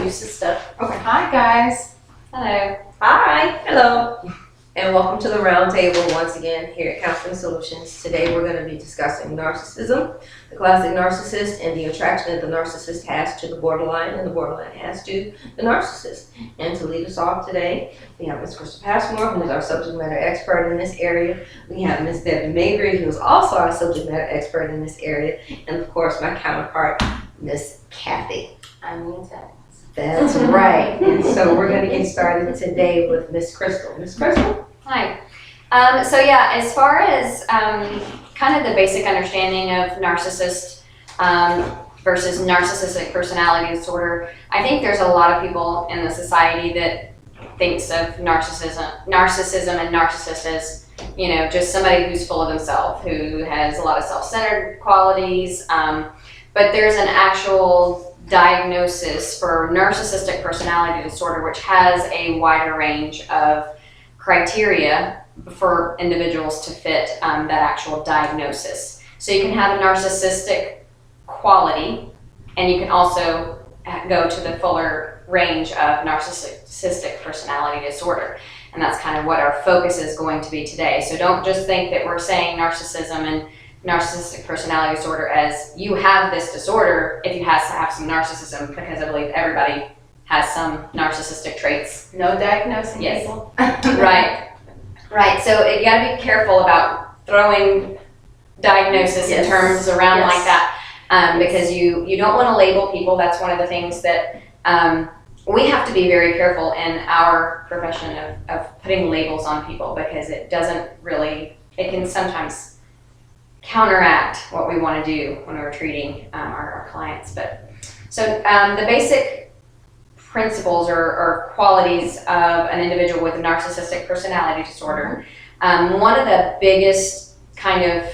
introduce the stuff. Okay. Hi guys. Hello. Hi. Hello, and welcome to the Roundtable once again here at Counseling Solutions. Today we're going to be discussing narcissism, the classic narcissist, and the attraction that the narcissist has to the borderline and the borderline has to the narcissist. And to lead us off today, we have Ms. Crystal Passmore, who is our subject matter expert in this area. We have Ms. Debbie Mabray, who is also our subject matter expert in this area. And of course, my counterpart, Ms. Kathy. I'm Lisa. That's right. And so we're going to get started today with Ms. Crystal. Ms. Crystal? Hi. So yeah, as far as kind of the basic understanding of narcissist versus narcissistic personality disorder, I think there's a lot of people in the society that thinks of narcissism and narcissist as, you know, just somebody who's full of themselves, who has a lot of self-centered qualities. But there's an actual diagnosis for narcissistic personality disorder, which has a wider range of criteria for individuals to fit that actual diagnosis. So you can have a narcissistic quality, and you can also go to the fuller range of narcissistic personality disorder. And that's kind of what our focus is going to be today. So don't just think that we're saying narcissism and narcissistic personality disorder as you have this disorder if you have to have some narcissism, because I believe everybody has some narcissistic traits. No diagnosing Yes. people. Right. So you got to be careful about throwing diagnosis and terms around like that, because you don't want to label people. That's one of the things that we have to be very careful in our profession of putting labels on people, because it can sometimes counteract what we want to do when we're treating our clients. But so the basic principles or qualities of an individual with a narcissistic personality disorder, one of the biggest kind of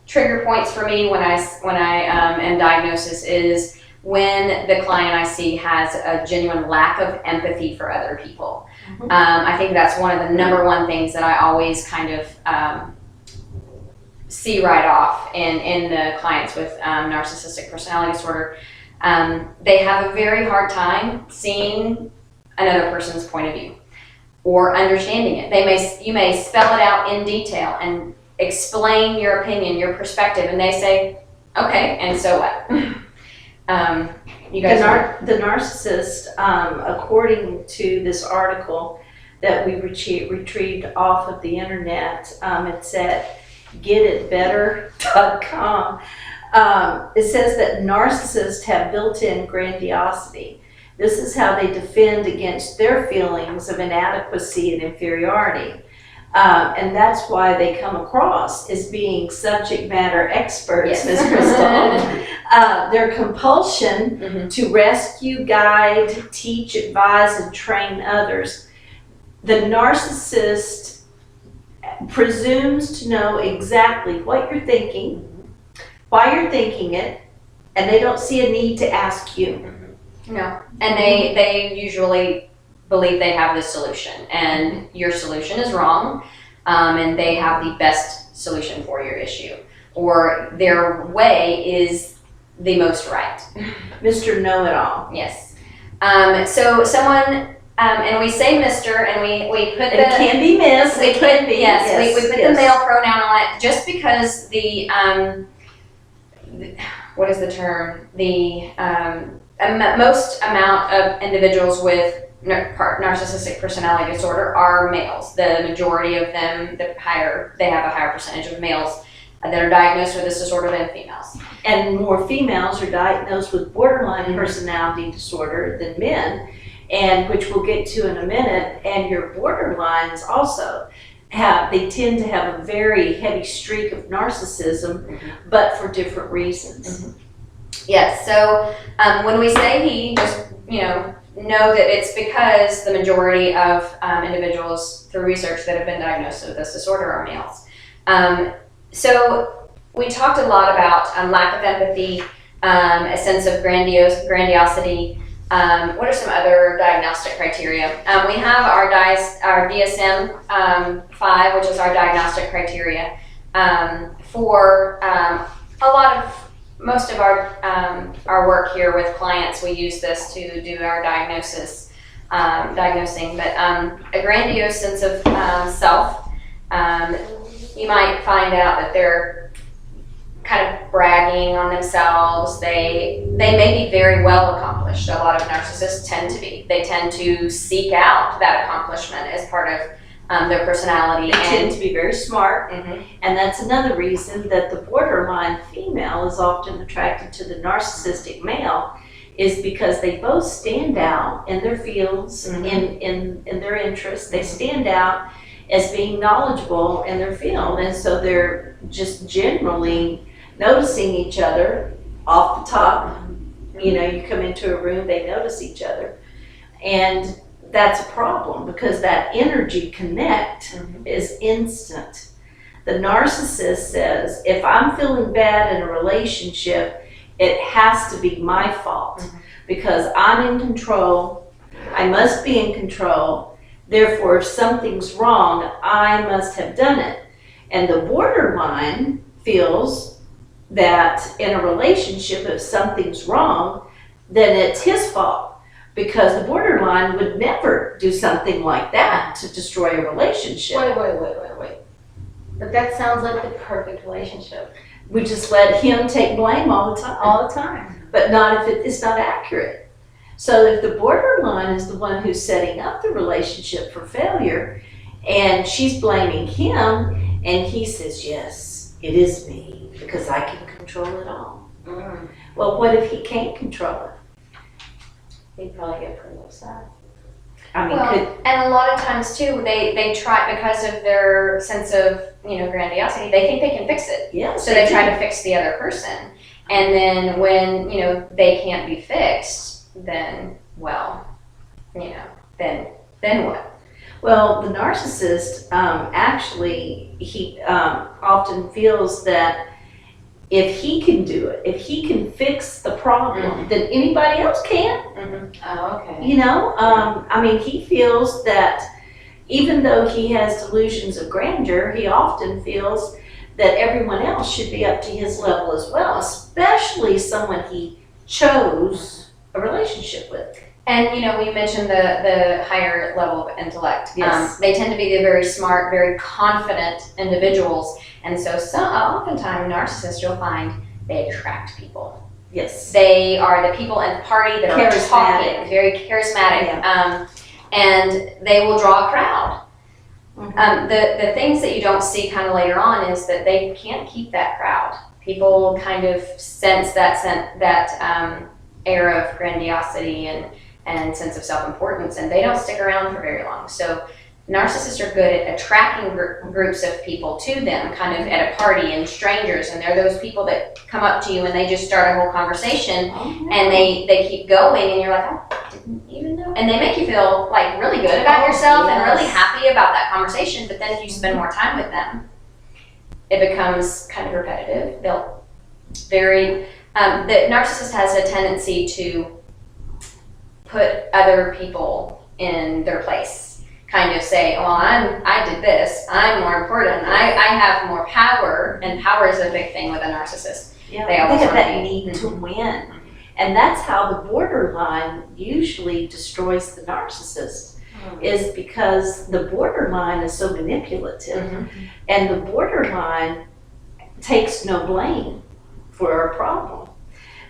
trigger points for me when I am diagnosis is when the client I see has a genuine lack of empathy for other people. I think that's one of the number one things that I always kind of see right off in the clients with narcissistic personality disorder. They have a very hard time seeing another person's point of view or understanding it. You may spell it out in detail and explain your opinion, your perspective, and they say, okay, and so what? You guys The narcissist, according to this article that we retrieved off of the internet, it's at getitbetter.com. It says that narcissists have built-in grandiosity. This is how they defend against their feelings of inadequacy and inferiority. And that's why they come across as being subject matter experts, Ms. Crystal. Their compulsion to rescue, guide, teach, advise, and train others. The narcissist presumes to know exactly what you're thinking, why you're thinking it, and they don't see a need to ask you. No, and they usually believe they have the solution, and your solution is wrong, and they have the best solution for your issue, or their way is the most right. Mr. Know-It-All. Yes. So someone, and we say Mr., and we put It can be Miss. It can be. Yes, we put the male pronoun on it just because the what is the term? The most amount of individuals with narcissistic personality disorder are males. The majority of them, they have a higher percentage of males that are diagnosed with this disorder than females. And more females are diagnosed with borderline personality disorder than men, and which we'll get to in a minute. And your borderlines also they tend to have a very heavy streak of narcissism, but for different reasons. Yes, so when we say he, just, know that it's because the majority of individuals through research that have been diagnosed with this disorder are males. So we talked a lot about lack of empathy, a sense of grandiosity. What are some other diagnostic criteria? We have our DSM-5, which is our diagnostic criteria for a lot of most of our work here with clients, we use this to do our diagnosing. But a grandiose sense of self. You might find out that they're kind of bragging on themselves. They may be very well accomplished. A lot of narcissists tend to be. They tend to seek out that accomplishment as part of their personality. They tend to be very smart, Mhm. and that's another reason that the borderline female is often attracted to the narcissistic male, is because they both stand out in their fields, in their interests. They stand out as being knowledgeable in their field, and so they're just generally noticing each other off the top. You know, you come into a room, they notice each other, and that's a problem because that energy connect is instant. The narcissist says, if I'm feeling bad in a relationship, it has to be my fault because I'm in control. I must be in control. Therefore, if something's wrong, I must have done it. And the borderline feels that in a relationship, if something's wrong, then it's his fault. Because the borderline would never do something like that to destroy a relationship. Wait. But that sounds like the perfect relationship. We just let him take blame all the time. But not if it's not accurate. So if the borderline is the one who's setting up the relationship for failure, and she's blaming him, and he says, yes, it is me, because I can control it all. Well, what if he can't control it? He'd probably get pretty upset. I mean, And a lot of times too, they try, because of their sense of, grandiosity, they think they can fix it. yes. So they try to fix the other person. And then when, they can't be fixed, then, well, then what? Well, the narcissist, actually, he often feels that if he can do it, if he can fix the problem, then anybody else can. Oh, okay. He feels that even though he has delusions of grandeur, he often feels that everyone else should be up to his level as well, especially someone he chose a relationship with. And we mentioned the higher level of intellect. Yes. They tend to be the very smart, very confident individuals, and so oftentimes narcissists, you'll find they attract people. Yes. They are the people in the party that are Charismatic. talking, very charismatic, and they will draw a crowd. The things that you don't see kind of later on is that they can't keep that crowd. People kind of sense that air of grandiosity and sense of self-importance, and they don't stick around for very long. So narcissists are good at attracting groups of people to them, kind of at a party, and strangers, and they're those people that come up to you and they just start a whole conversation, and they keep going, and you're like, oh, I didn't even know. And they make you feel like really good about yourself and really happy about that conversation, but then if you spend more time with them, it becomes kind of repetitive. The narcissist has a tendency to put other people in their place. Kind of say, well, I did this, I'm more important, I have more power, and power is a big thing with a narcissist. Yeah, They always have wanna that be- need to win. And that's how the borderline usually destroys the narcissist, is because the borderline is so manipulative, and the borderline takes no blame for a problem.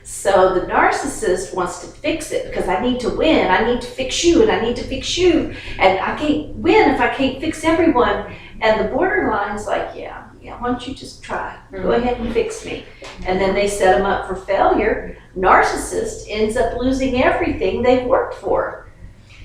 So the narcissist wants to fix it because I need to win, I need to fix you, and I need to fix you, and I can't win if I can't fix everyone. And the borderline's like, yeah, why don't you just try? Go ahead and fix me. And then they set them up for failure. Narcissist ends up losing everything they've worked for.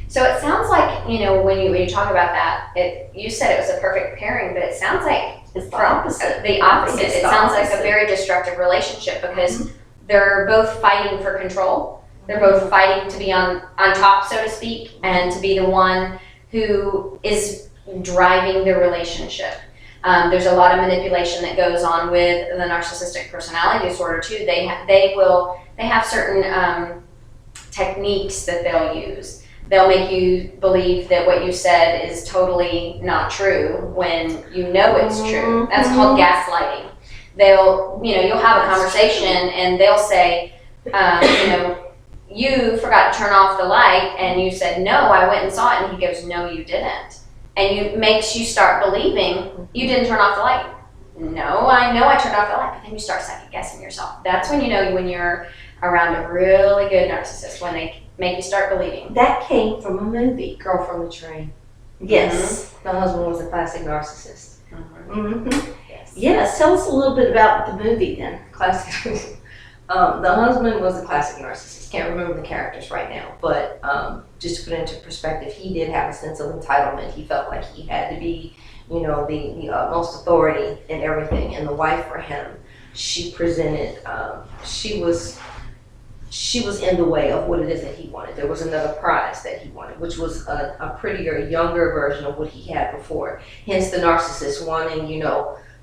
So it sounds like, when you talk about that, you said it was a perfect pairing, but it sounds like It's the opposite. the opposite. It's It the sounds like a opposite. very destructive relationship because they're both fighting for control. They're both fighting to be on top, so to speak, and to be the one who is driving the relationship. There's a lot of manipulation that goes on with the narcissistic personality disorder too. They have certain techniques that they'll use. They'll make you believe that what you said is totally not true when you know it's true. That's called gaslighting. you'll have a conversation and they'll say, you forgot to turn off the light, and you said, no, I went and saw it, and he goes, no, you didn't. And it makes you start believing you didn't turn off the light. No, I know I turned off the light, but then you start second guessing yourself. That's when you know when you're around a really good narcissist, when they make you start believing. That came from a movie. Girl from the Train. Yes. My husband was a classic narcissist. Mm-hmm. Yes. Yes, tell us a little bit about the movie then. Classic. The husband was a classic narcissist. Can't remember the characters right now, but just to put it into perspective, he did have a sense of entitlement. He felt like he had to be, the utmost authority in everything. And the wife for him, she presented, she was in the way of what it is that he wanted. There was another prize that he wanted, which was a prettier, younger version of what he had before. Hence the narcissist wanting,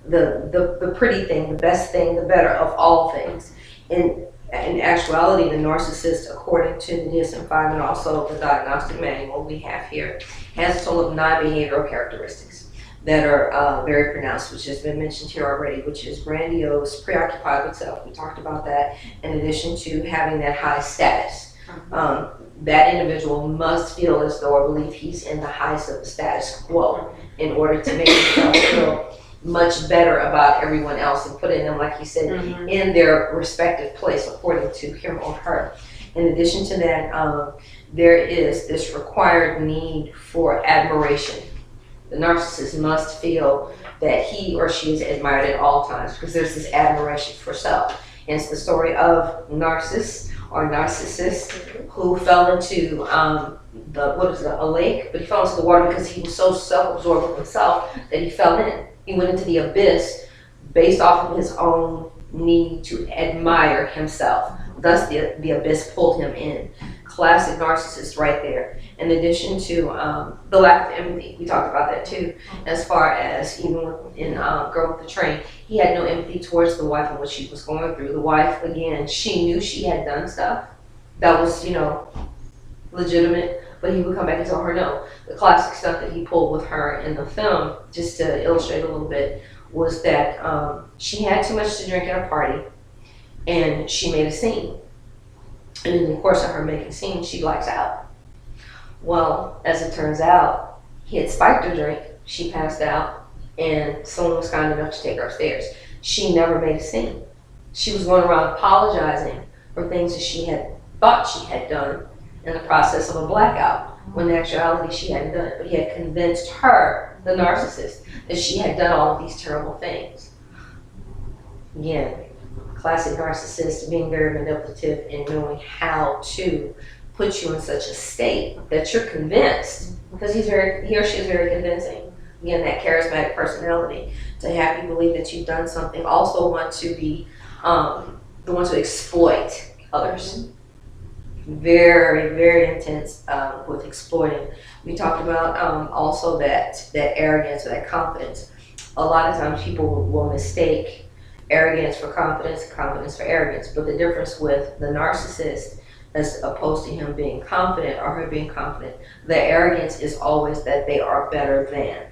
the pretty thing, the best thing, the better of all things. In actuality, the narcissist, according to the DSM-5 and also the diagnostic manual we have here, has a total of 9 behavioral characteristics that are very pronounced, which has been mentioned here already, which is grandiose, preoccupied with self. We talked about that, in addition to having that high status. That individual must feel as though or believe he's in the highest of the status quo in order to make himself feel much better about everyone else and putting them, like you said, in their respective place according to him or her. In addition to that, there is this required need for admiration. The narcissist must feel that he or she is admired at all times because there's this admiration for self. Hence the story of Narcissus or Narcissist who fell into a lake, but he fell into the water because he was so self-absorbed with himself that he fell in. He went into the abyss based off of his own need to admire himself. Thus, the abyss pulled him in. Classic narcissist right there. In addition to the lack of empathy, we talked about that too. As far as even in Girl with the Train, he had no empathy towards the wife and what she was going through. The wife, again, she knew she had done stuff that was, legitimate, but he would come back and tell her no. The classic stuff that he pulled with her in the film, just to illustrate a little bit, was that she had too much to drink at a party and she made a scene. And in the course of her making a scene, she blacks out. Well, as it turns out, he had spiked her drink, she passed out, and someone was kind enough to take her upstairs. She never made a scene. She was going around apologizing for things that she had thought she had done in the process of a blackout, when in actuality she hadn't done it. But he had convinced her, the narcissist, that she had done all of these terrible things. Again, classic narcissist being very manipulative and knowing how to put you in such a state that you're convinced, because he or she is very convincing. Again, that charismatic personality, to have you believe that you've done something, also want to be the one to exploit others. Very, very intense with exploiting. We talked about also that arrogance or that confidence. A lot of times people will mistake arrogance for confidence, confidence for arrogance. But the difference with the narcissist, as opposed to him being confident or her being confident, the arrogance is always that they are better than,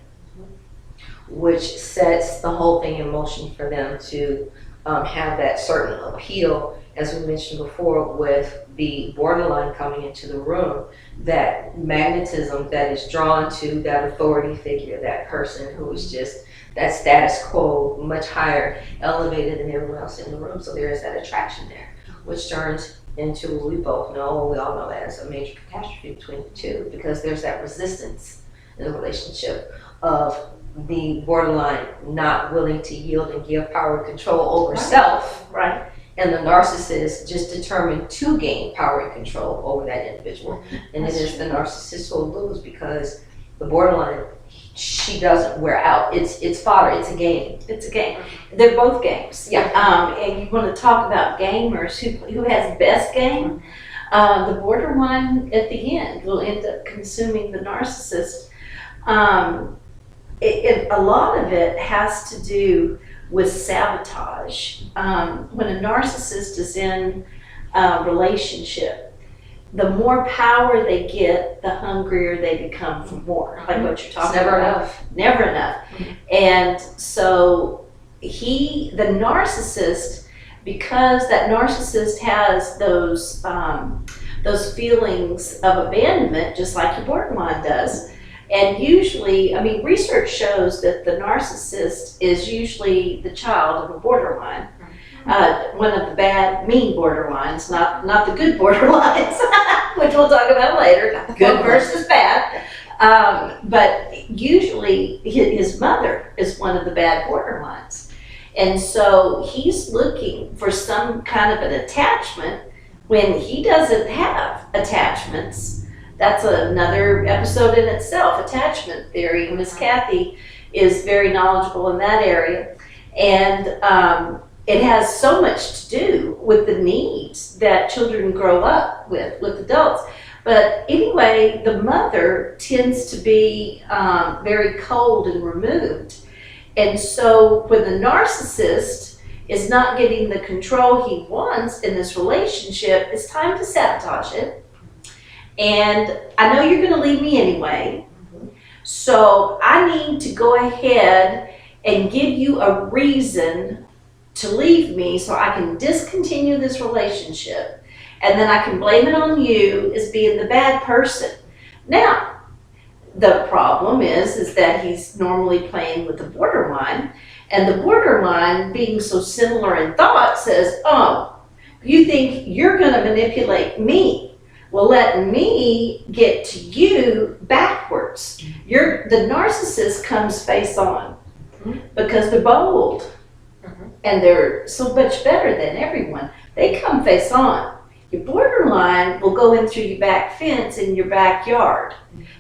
which sets the whole thing in motion for them to have that certain appeal, as we mentioned before, with the borderline coming into the room, that magnetism that is drawn to that authority figure, that person who is just that status quo, much higher, elevated than everyone else in the room. So there is that attraction there, which turns into, we both know, we all know that as a major catastrophe between the two, because there's that resistance in the relationship of the borderline not willing to yield and give power and control over self, Right. and the narcissist just determined to gain power and control over that individual. And it is the narcissist who will lose, because the borderline, she doesn't wear out. It's fodder. It's a game. It's a game. They're both games. Yeah. And you want to talk about gamers, who has best game? The borderline at the end will end up consuming the narcissist. A lot of it has to do with sabotage. When a narcissist is in a relationship, the more power they get, the hungrier they become for more. Like what you're talking It's never about. enough. Never enough. And so the narcissist, because that narcissist has those feelings of abandonment, just like your borderline does. And usually, I mean, research shows that the narcissist is usually the child of a borderline. One of the bad, mean borderlines, not the good borderlines, which we'll talk about later, good versus bad. But usually his mother is one of the bad borderlines. And so he's looking for some kind of an attachment when he doesn't have attachments. That's another episode in itself, attachment theory. Miss Kathy is very knowledgeable in that area. And it has so much to do with the needs that children grow up with adults. But anyway, the mother tends to be very cold and removed. And so when the narcissist is not getting the control he wants in this relationship, it's time to sabotage it. And I know you're going to leave me anyway. So I need to go ahead and give you a reason to leave me so I can discontinue this relationship. And then I can blame it on you as being the bad person. Now, the problem is that he's normally playing with the borderline, and the borderline, being so similar in thought, says, oh, you think you're going to manipulate me? Well, let me get to you backwards. The narcissist comes face on because they're bold and they're so much better than everyone. They come face on. Your borderline will go in through your back fence in your backyard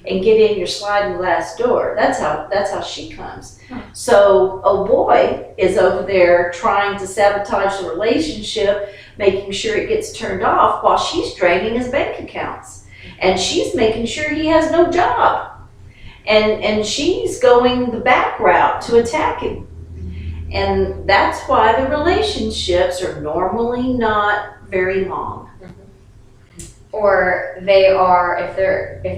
and get in your sliding glass door. That's how she comes. So a boy is over there trying to sabotage the relationship, making sure it gets turned off while she's draining his bank accounts. And she's making sure he has no job. And she's going the back route to attack him. And that's why the relationships are normally not very long. Or they are, if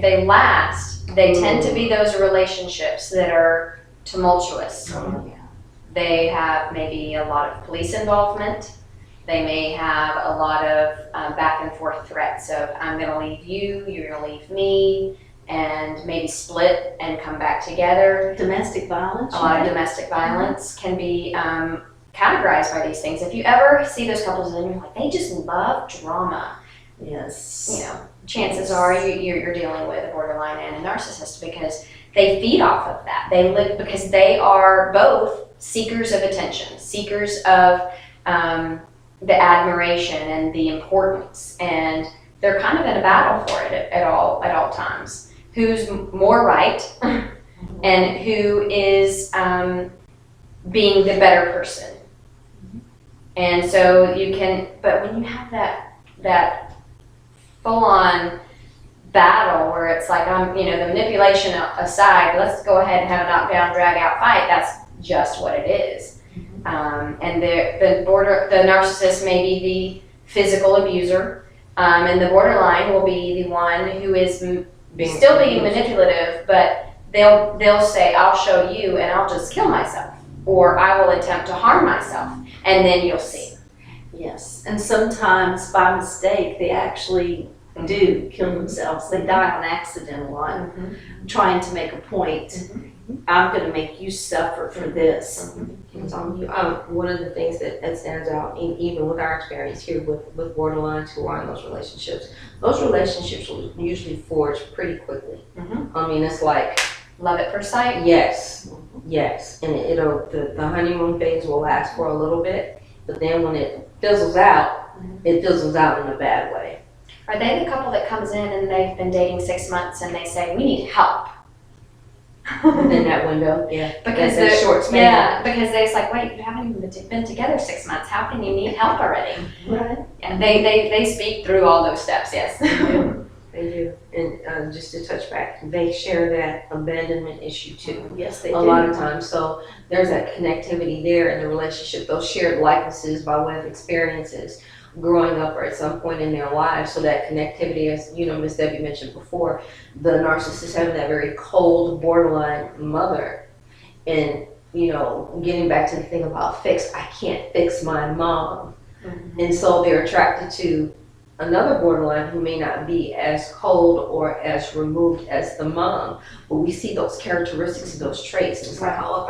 they last, they tend to be those relationships that are tumultuous. They have maybe a lot of police involvement. They may have a lot of back and forth threats of, I'm going to leave you, you're going to leave me, and maybe split and come back together. Domestic violence. A lot of domestic violence can be categorized by these things. If you ever see those couples and you're like, they just love drama. Yes. You know, chances are you're dealing with a borderline and a narcissist because they feed off of that. They live because they are both seekers of attention, seekers of the admiration and the importance, and they're kind of in a battle for it at all times. Who's more right and who is being the better person. And so you can, but when you have that full-on battle where it's like, the manipulation aside, let's go ahead and have a knockdown, drag-out fight, that's just what it is. And the narcissist may be the physical abuser, and the borderline will be the one who is still being manipulative, but they'll say, I'll show you and I'll just kill myself, or I will attempt to harm myself, and then you'll see. Yes, and sometimes by mistake they actually do kill themselves. They die on accident a lot, trying to make a point. I'm going to make you suffer for this. It's on you. One of the things that stands out, even with our experience here with borderlines who are in those relationships will usually forge pretty quickly. I mean, it's like love at first sight. Yes, and the honeymoon phase will last for a little bit, but then when it fizzles out, it fizzles out in a bad way. Are they the couple that comes in and they've been dating 6 months and they say, we need help? Within that window, because they're short span. Yeah, because it's like, wait, you haven't even been together 6 months. How can you need help already? Right. And they speak through all those steps. Yes. They do. And just to touch back, they share that abandonment issue too. Yes, they do. A lot of times. So there's that connectivity there in the relationship, those shared likenesses by way of experiences growing up or at some point in their lives. So that connectivity, as Miss Debbie mentioned before, the narcissist having that very cold borderline mother, and getting back to the thing about fix, I can't fix my mom. And so they're attracted to another borderline who may not be as cold or as removed as the mom, but we see those characteristics and those traits. And it's like, oh, if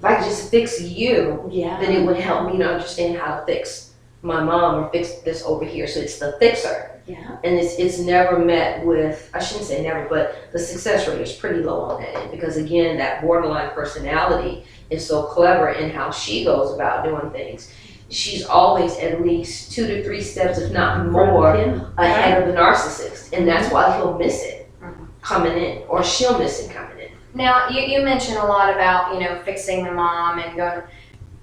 I could just fix you, then it would help me to understand how to fix my mom or fix this over here. So it's the fixer. Yeah. And it's never met with, I shouldn't say never, but the success rate is pretty low on that end because again, that borderline personality is so clever in how she goes about doing things. She's always at least 2 to 3 steps, if not more, ahead of the narcissist. And that's why he'll miss it coming in, or she'll miss it coming in. Now, you mentioned a lot about, fixing the mom and going.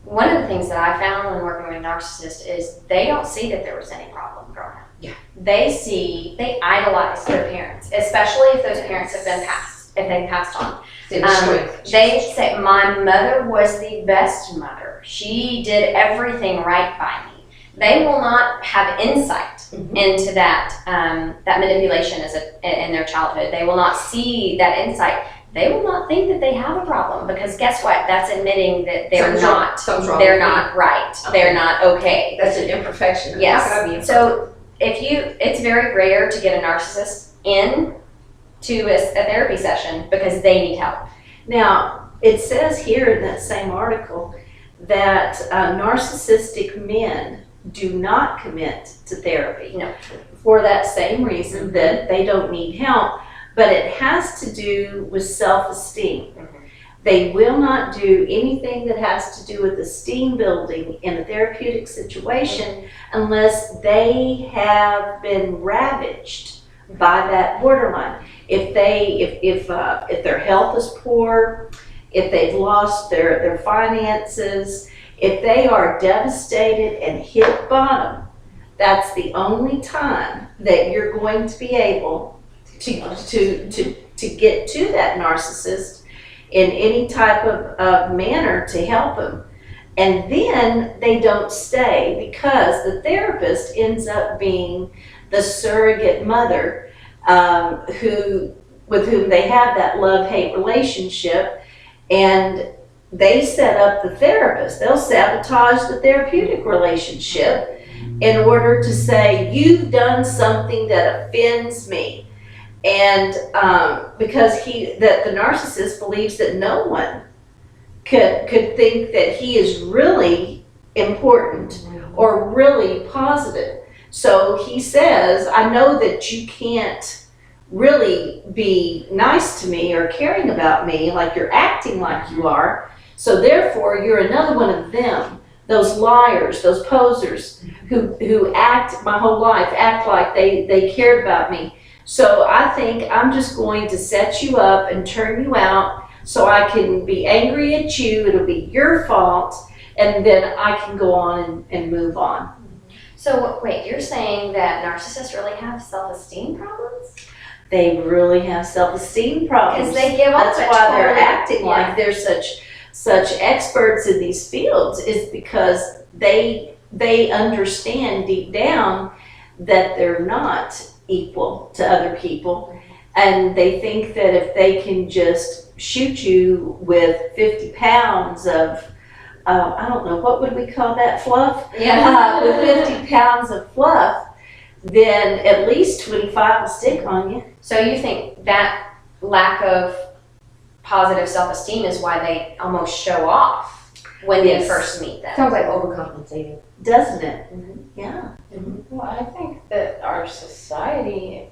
One of the things that I found when working with narcissists is they don't see that there was any problem growing up. Yeah. They idolize their parents, especially if those parents have been passed, if they passed on. They say, my mother was the best mother. She did everything right by me. They will not have insight into that manipulation in their childhood. They will not see that insight. They will not think that they have a problem because guess what? That's admitting that they're not right. Okay. They're not okay. That's an imperfection. Yes. So it's very rare to get a narcissist in to a therapy session because they need help. Now, it says here in that same article that narcissistic men do not commit to therapy. No. For that same reason that they don't need help, but it has to do with self-esteem. They will not do anything that has to do with esteem building in a therapeutic situation unless they have been ravaged by that borderline. If their health is poor, if they've lost their finances, if they are devastated and hit bottom, that's the only time that you're going to be able to get to that narcissist in any type of manner to help them. And then they don't stay because the therapist ends up being the surrogate mother with whom they have that love-hate relationship, and they set up the therapist. They'll sabotage the therapeutic relationship in order to say, you've done something that offends me. And because the narcissist believes that no one could think that he is really important or really positive. So he says, I know that you can't really be nice to me or caring about me like you're acting like you are. So therefore, you're another one of them, those liars, those posers who act my whole life, act like they cared about me. So I think I'm just going to set you up and turn you out so I can be angry at you. It'll be your fault. And then I can go on and move on. So wait, you're saying that narcissists really have self-esteem problems? They really have self-esteem problems. Because they give up. That's why they're acting like they're such experts in these fields, is because they understand deep down that they're not equal to other people, and they think that if they can just shoot you with 50 pounds of I don't know, what would we call that, fluff? Yeah. With 50 pounds of fluff, then at least 25 will stick on you. So you think that lack of positive self-esteem is why they almost show off when you first meet them? Sounds like overcompensating. Doesn't it? Yeah. Well, I think that our society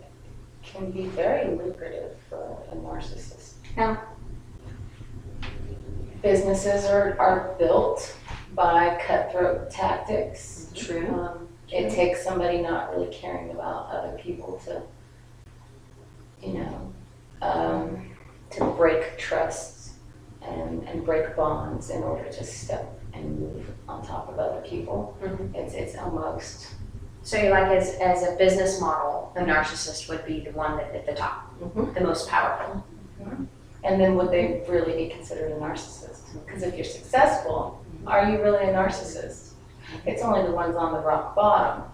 can be very lucrative for a narcissist. Yeah. Businesses are built by cutthroat tactics. True. It takes somebody not really caring about other people to break trusts and break bonds in order to step and move on top of other people. It's almost. So you like as a business model, the narcissist would be the one that at the top, the most powerful. And then would they really be considered a narcissist? Because if you're successful, are you really a narcissist? It's only the ones on the rock bottom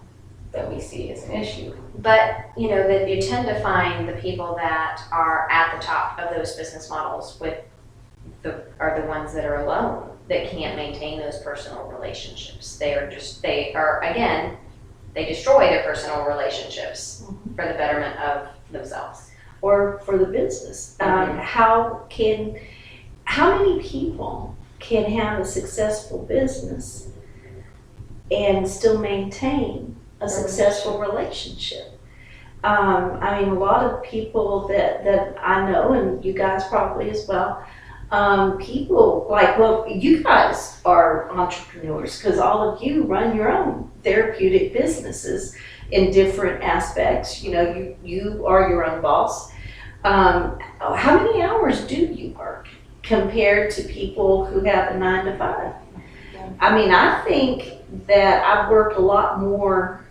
that we see as an issue. But that you tend to find the people that are at the top of those business models with are the ones that are alone, that can't maintain those personal relationships. They destroy their personal relationships for the betterment of themselves. Or for the business. How many people can have a successful business and still maintain a successful relationship? I mean, a lot of people that I know, and you guys probably as well, people like, well, you guys are entrepreneurs because all of you run your own therapeutic businesses in different aspects. You know, you are your own boss. How many hours do you work compared to people who have a 9 to 5? I mean, I think that I work a lot more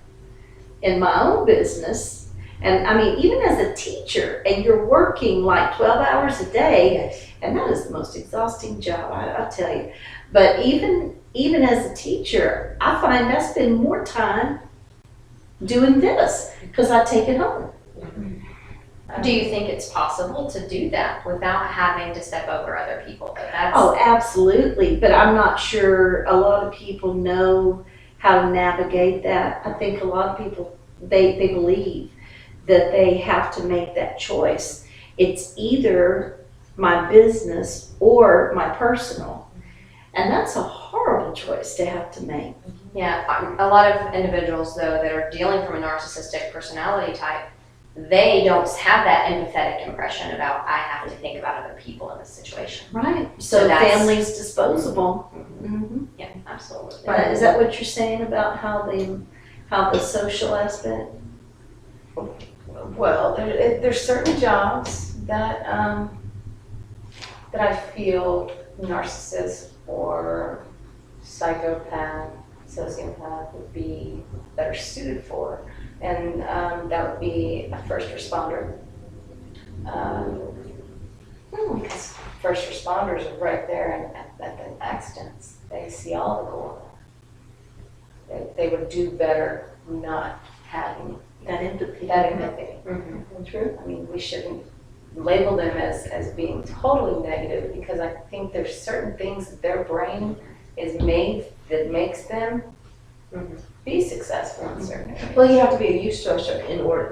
in my own business. And I mean, even as a teacher, and you're working like 12 hours a day, and that is the most exhausting job, I tell you. But even as a teacher, I find I spend more time doing this because I take it home. Do you think it's possible to do that without having to step over other people? Oh, absolutely. But I'm not sure a lot of people know how to navigate that. I think a lot of people, they believe that they have to make that choice. It's either my business or my personal. And that's a horrible choice to have to make. Yeah, a lot of individuals, though, that are dealing from a narcissistic personality type, they don't have that empathetic impression about, I have to think about other people in this situation. Right. So family's disposable. Mm-hmm. Yeah, absolutely. Right. Is that what you're saying about how the social aspect? Well, there's certain jobs that that I feel narcissists or psychopath, sociopath would be better suited for, and that would be a first responder. Because first responders are right there at the accidents. They see all the gore. They would do better not having That empathy. Mm-hmm. True. I mean, we shouldn't label them as being totally negative, because I think there's certain things that their brain is made that makes them be successful in certain areas. Well, you have to be a eustressor in order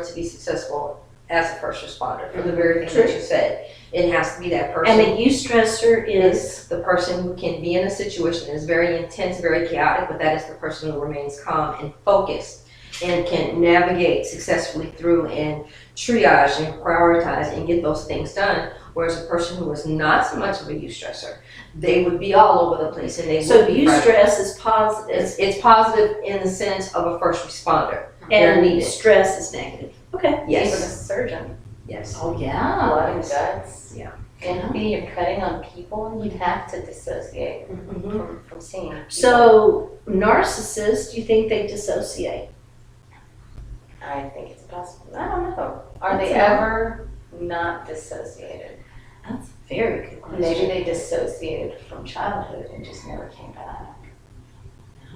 to be successful as a first responder. For the very thing that you said, it has to be that person. And a eustressor is the person who can be in a situation that is very intense, very chaotic, but that is the person who remains calm and focused and can navigate successfully through and triage and prioritize and get those things done. Whereas a person who is not so much of a eustressor, they would be all over the place and they would be eustress is positive. It's positive in the sense of a first responder. And stress is negative. Okay. Even a Yes. surgeon, Yes. Oh blood yeah. and guts. Yeah. Empathy, you're cutting on people, you'd have to dissociate from seeing people. So narcissists, you think they dissociate? I think it's possible. I don't know. Are they That's ever not dissociated? That's a very good question. Maybe they dissociated from childhood and just never came back.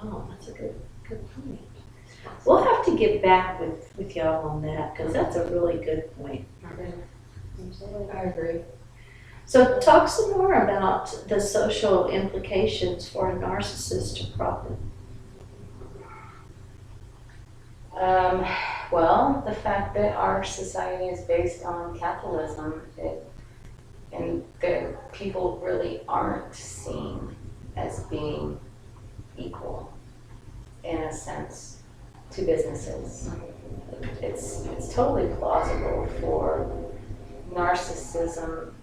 Oh, that's a good point. We'll have to get back with y'all on that because that's a really good point. I agree. So talk some more about the social implications for a narcissist to profit. Well, the fact that our society is based on capitalism, and that people really aren't seen as being equal in a sense to businesses. It's totally plausible for narcissism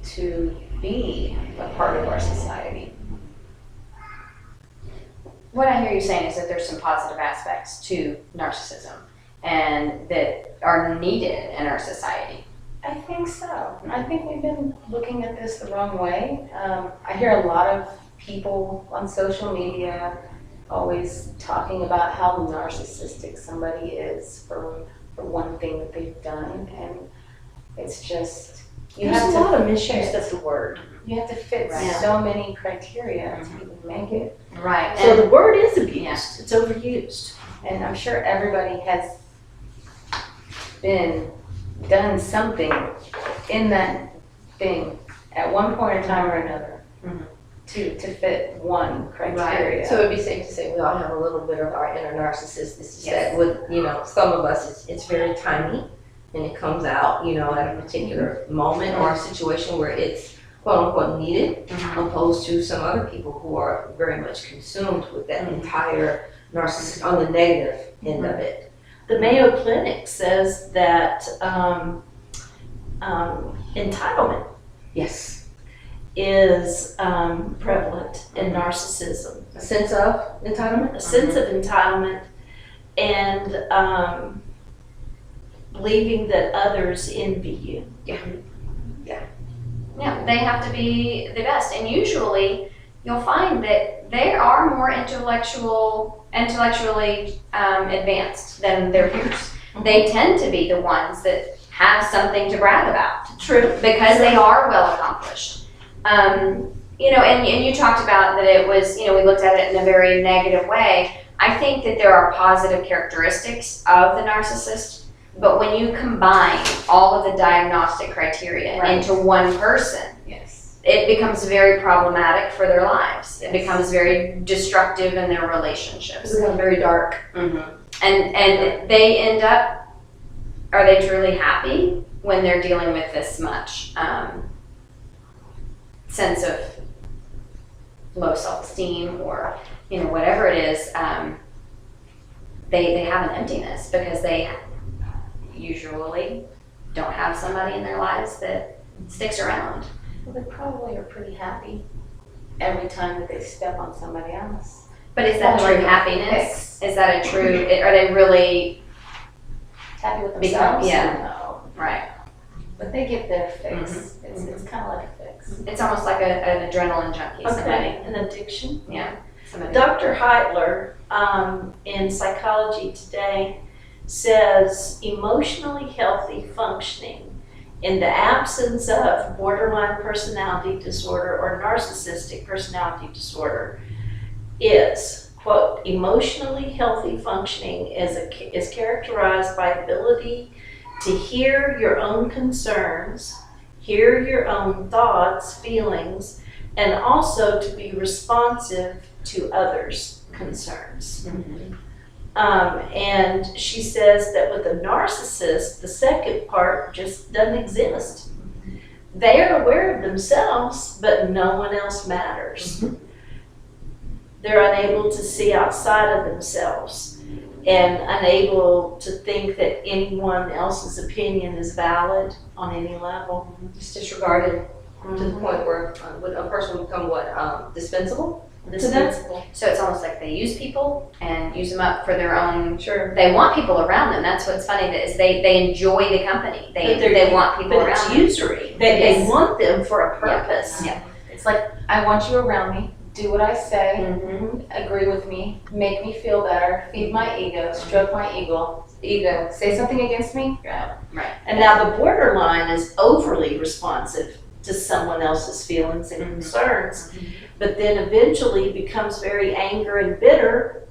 to be a part of our society. What I hear you saying is that there's some positive aspects to narcissism and that are needed in our society. I think so. I think we've been looking at this the wrong way. I hear a lot of people on social media always talking about how narcissistic somebody is for one thing that they've done, and it's just There's a lot of misuse of the word. You have to fit Right. so many criteria to even make it. Right. So the word is abused. Yeah. It's overused. And I'm sure everybody has done something in that thing at one point in time or another Mhm. to fit one criteria. So it'd be safe to say we all have a little bit of our inner narcissist. It's just Yes. that with, some of us, it's very tiny and it comes out, at a particular moment or a situation where it's quote unquote needed, opposed to some other people who are very much consumed with that entire narcissist on the negative end of it. The Mayo Clinic says that entitlement Yes. is prevalent in narcissism. A sense of entitlement? A sense of entitlement and believing that others envy you. Yeah, they have to be the best, and usually you'll find that they are more intellectually advanced than their peers. They tend to be the ones that have something to brag about. True. Because they are well accomplished. And you talked about that it was, we looked at it in a very negative way. I think that there are positive characteristics of the narcissist, but when you combine all of the diagnostic criteria Right. into one person, Yes. it becomes very problematic for their lives. It becomes very destructive in their relationships. It's become very dark. And they end up, are they truly happy when they're dealing with this much sense of low self-esteem or, whatever it is, they have an emptiness because they usually don't have somebody in their lives that sticks around. Well, they probably are pretty happy every time that they step on somebody else. But is that Probably true like a happiness? fix. Is that a true, are they really, Happy with Become- themselves? yeah. No. right? But they get their fix. It's kind of like a fix. It's almost like an adrenaline junkie, somebody. An addiction. Yeah. Somebody. Dr. Heitler in Psychology Today says emotionally healthy functioning in the absence of borderline personality disorder or narcissistic personality disorder is, quote, emotionally healthy functioning is characterized by ability to hear your own concerns, hear your own thoughts, feelings, and also to be responsive to others' concerns. And she says that with a narcissist, the second part just doesn't exist. They are aware of themselves, but no one else matters. They're unable to see outside of themselves and unable to think that anyone else's opinion is valid on any level. Just disregarded to the point where would a person become dispensable? Dispensable. So it's almost like they use people and use them up for their own. Sure. They want people around them. That's what's funny. That is they enjoy the company. They want people But around it's them. usury. They Yes. want them for a purpose. Yeah. It's like, I want you around me. Do what I say. Mm-hmm. Agree with me. Make me feel better. Feed my ego. Stroke my ego. Say something against me. Yeah. And now the borderline is overly responsive to someone else's feelings and concerns, but then eventually becomes very angry and bitter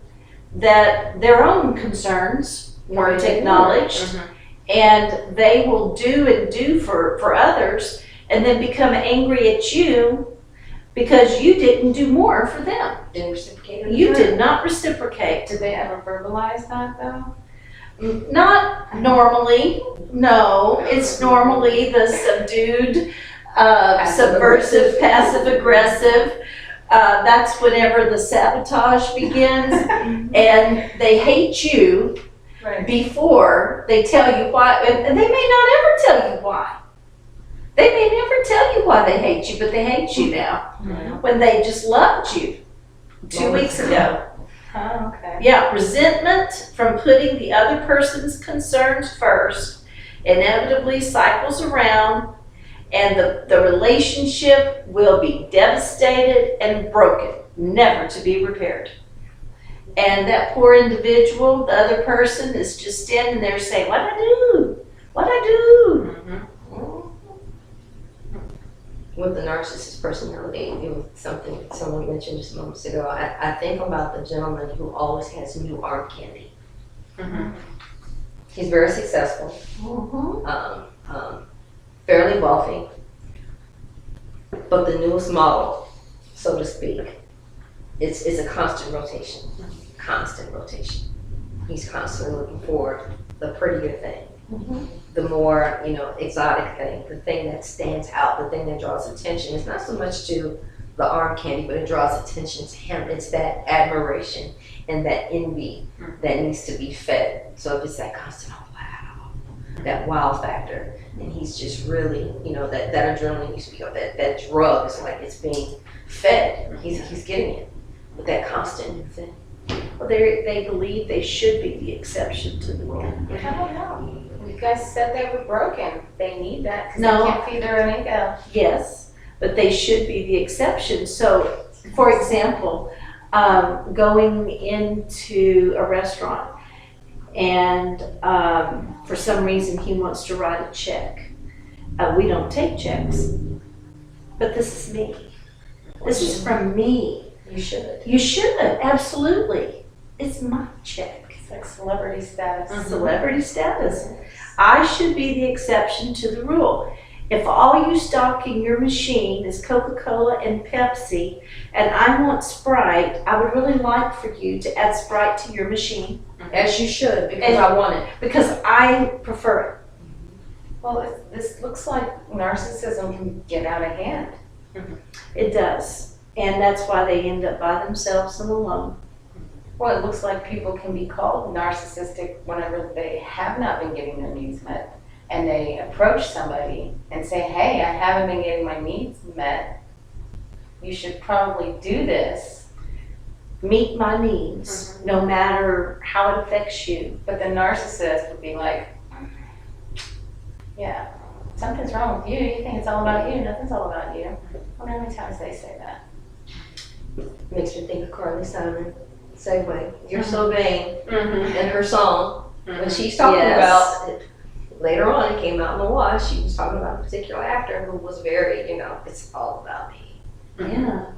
that their own concerns weren't acknowledged, and they will do for others, and then become angry at you because you didn't do more for them. Didn't reciprocate. You did not reciprocate. Did they ever verbalize that though? Not normally, no. It's normally the subdued, subversive, passive-aggressive. That's whenever the sabotage begins, and they hate you Right. before they tell you why, and they may not ever tell you why. They may never tell you why they hate you, but they hate you now, when they just loved you 2 weeks ago. Oh, okay. Yeah, resentment from putting the other person's concerns first inevitably cycles around, and the relationship will be devastated and broken, never to be repaired. And that poor individual, the other person, is just standing there saying, "What'd I do? What'd I do?" With the narcissist personality, it was something someone mentioned just moments ago. I think about the gentleman who always has new arm candy. He's very successful, fairly wealthy, But the newest model, so to speak, it's a constant rotation. He's constantly looking for the prettier thing, the more, exotic thing, the thing that stands out, the thing that draws attention. It's not so much to the arm candy, but it draws attention to him. It's that admiration and that envy that needs to be fed. So if it's that constant, oh wow, that wow factor, and he's just really, that adrenaline needs to be, that drug is like it's being fed. He's getting it with that constant thing. Well, they believe they should be the exception to the rule. I don't know. You guys said they were broken. They need that because No. they can't feed their own ego. Yes, but they should be the exception. So, for example, going into a restaurant and for some reason he wants to write a check. We don't take checks, but this is me. This is from me. You should. You should, absolutely. It's my check. It's like celebrity status. Celebrity status. I should be the exception to the rule. If all you stock in your machine is Coca-Cola and Pepsi, and I want Sprite, I would really like for you to add Sprite to your machine. As you should, because I want it. Because I prefer Well, this looks like narcissism can get out of hand. it. It does. And that's why they end up by themselves and alone. Well, it looks like people can be called narcissistic whenever they have not been getting their needs met. And they approach somebody and say, hey, I haven't been getting my needs met. You should probably do this. Meet my needs, no matter how it affects you. But the narcissist would be like, yeah, something's wrong with you. You think it's all about you. Nothing's all about you. I wonder how many times they say that. Makes me think of Carly Simon. Segue. You're so vain. In her song, when she's talking about it, later on, it came out in the wash. She was talking about a particular actor who was very, it's all about me. Yeah.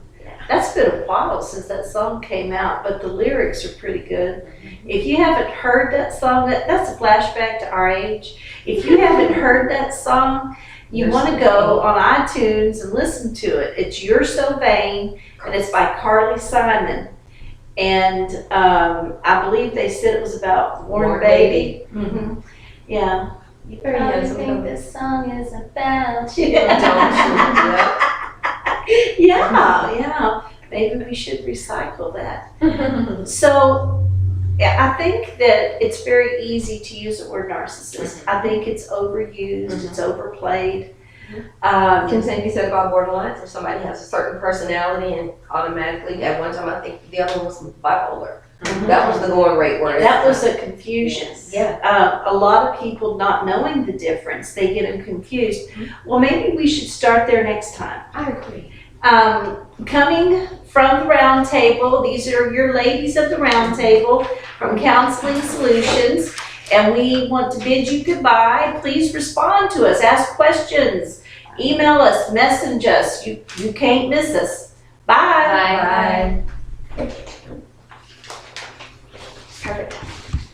That's been a while since that song came out, but the lyrics are pretty good. If you haven't heard that song, that's a flashback to our age. If you haven't heard that song, you want to go on iTunes and listen to it. It's You're So Vain, and it's by Carly Simon. And I believe they said it was about Warren Beatty. Yeah. You Very probably handsome think woman. this song is about you. Yeah. Maybe we should recycle that. So I think that it's very easy to use the word narcissist. I think it's overused, it's overplayed. Can same be said about borderlines. If somebody has a certain personality and automatically, at one time I think the other one was bipolar. That was the going rate word. That was a confusion. Yeah. A lot of people not knowing the difference, they get them confused. Well, maybe we should start there next time. I agree. Coming from the Roundtable, these are your ladies of the Roundtable from Counseling Solutions, and we want to bid you goodbye. Please respond to us, ask questions, email us, message us. You can't miss us. Bye. Bye. Perfect.